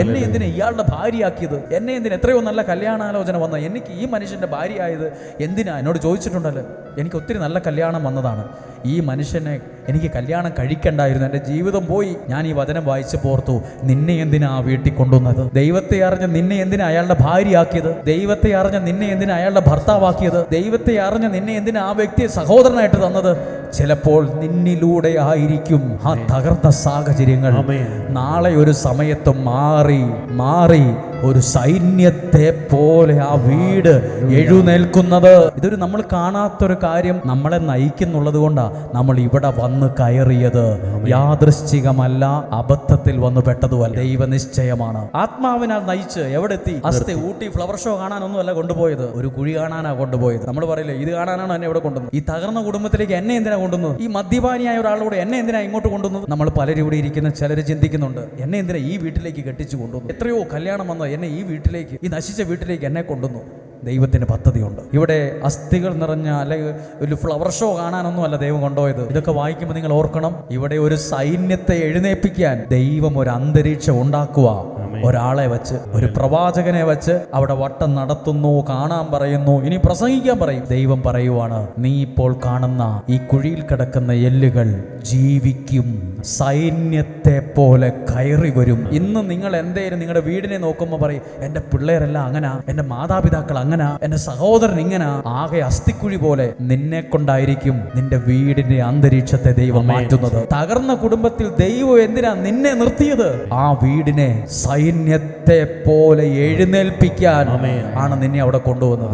എന്നെ എന്തിനാ ഇയാളുടെ ഭാര്യയാക്കിയത്? എന്നെ എന്തിനാ എത്രയോ നല്ല കല്യാണാലോചന വന്ന എനിക്ക് ഈ മനുഷ്യന്റെ ഭാര്യ ആയത് എന്തിനാ? എന്നോട് ചോദിച്ചിട്ടുണ്ടല്ലോ. എനിക്ക് ഒത്തിരി നല്ല കല്യാണം വന്നതാണ്. ഈ മനുഷ്യനെ എനിക്ക് കല്യാണം കഴിക്കണ്ടായിരുന്നു. എൻ്റെ ജീവിതം പോയി. ഞാൻ ഈ വചനം വായിച്ച് പോർത്തു, നിന്നെ എന്തിനാ ആ വീട്ടിൽ കൊണ്ടുവന്നത്? ദൈവത്തെ അറിഞ്ഞ നിന്നെ എന്തിനാ അയാളുടെ ഭാര്യയാക്കിയത്? ദൈവത്തെ അറിഞ്ഞ നിന്നെ എന്തിനാ അയാളുടെ ഭർത്താവാക്കിയത്? ദൈവത്തെ അറിഞ്ഞ നിന്നെ എന്തിനാ ആ വ്യക്തിയെ സഹോദരനായിട്ട് തന്നത്? ചിലപ്പോൾ നിന്നിലൂടെ ആയിരിക്കും ആ തകർന്ന സാഹചര്യങ്ങൾ നാളെ ഒരു സമയത്ത് മാറി ഒരു സൈന്യത്തെ പോലെ ആ വീട് എഴുന്നേൽക്കുന്നത്. ഇതൊരു നമ്മൾ കാണാത്തൊരു കാര്യം നമ്മളെ നയിക്കുന്നുള്ളത് കൊണ്ടാ നമ്മൾ ഇവിടെ വന്ന് കയറിയത്. യാദൃശ്ചികമല്ല, അബദ്ധത്തിൽ വന്നു പെട്ടതുമല്ല, ദൈവനിശ്ചയമാണ്. ആത്മാവിനാൽ നയിച്ച് എവിടെ എത്തി? അസ്തി ഊട്ടി ഫ്ലവർ ഷോ കാണാനൊന്നും അല്ല കൊണ്ടുപോയത്, ഒരു കുഴി കാണാനാ കൊണ്ടുപോയത്. നമ്മൾ പറയില്ലേ, ഇത് കാണാനാണ് എന്നെ ഇവിടെ കൊണ്ടുവന്നത്. ഈ തകർന്ന കുടുംബത്തിലേക്ക് എന്നെ എന്തിനാ കൊണ്ടുവന്നത്? ഈ മദ്യപാനിയായ ഒരാളോട് എന്നെ എന്തിനാ ഇങ്ങോട്ട് കൊണ്ടുവന്നത്? നമ്മൾ പലരും ഇവിടെ ഇരിക്കുന്ന ചിലർ ചിന്തിക്കുന്നുണ്ട്, എന്നെ എന്തിനാ ഈ വീട്ടിലേക്ക് കെട്ടിച്ചു കൊണ്ടുവന്നു? എത്രയോ കല്യാണം വന്ന എന്നെ ഈ വീട്ടിലേക്ക്, ഈ നശിച്ച വീട്ടിലേക്ക് എന്നെ കൊണ്ടുവന്നു. ദൈവത്തിന് പദ്ധതിയുണ്ട്. ഇവിടെ അസ്ഥികൾ നിറഞ്ഞ അല്ലെങ്കിൽ ഒരു ഫ്ലവർ ഷോ കാണാനൊന്നും അല്ല ദൈവം കൊണ്ടുപോയത്. ഇതൊക്കെ വായിക്കുമ്പോൾ നിങ്ങൾ ഓർക്കണം, ഇവിടെ ഒരു സൈന്യത്തെ എഴുന്നേൽപ്പിക്കാൻ ദൈവം ഒരു അന്തരീക്ഷം ഉണ്ടാക്കുക. ഒരാളെ വെച്ച്, ഒരു പ്രവാചകനെ വെച്ച് അവിടെ വട്ടം നടത്തുന്നു, കാണാൻ പറയുന്നു, ഇനി പ്രസംഗിക്കാൻ പറയും. ദൈവം പറയുവാണ്, നീ ഇപ്പോൾ കാണുന്ന ഈ കുഴിയിൽ കിടക്കുന്ന എല്ലുകൾ ജീവിക്കും, സൈന്യത്തെ പോലെ കയറി വരും. ഇന്ന് നിങ്ങൾ എന്തേലും നിങ്ങളുടെ വീടിനെ നോക്കുമ്പോൾ പറയും, എൻ്റെ പിള്ളേരെല്ലാം അങ്ങനെ, എൻ്റെ മാതാപിതാക്കൾ അങ്ങനെ, എൻ്റെ സഹോദരൻ ഇങ്ങനെ. ആകെ അസ്ഥിക്കുഴി പോലെ നിന്നെ കൊണ്ടായിരിക്കും നിന്റെ വീടിന്റെ അന്തരീക്ഷത്തെ ദൈവം മാറ്റുന്നത്. തകർന്ന കുടുംബത്തിൽ ദൈവം എന്തിനാ നിന്നെ നിർത്തിയത്? ആ വീടിനെ സൈന്യത്തെ പോലെ എഴുന്നേൽപ്പിക്കാൻ ആണ് നിന്നെ അവിടെ കൊണ്ടുവന്നത്.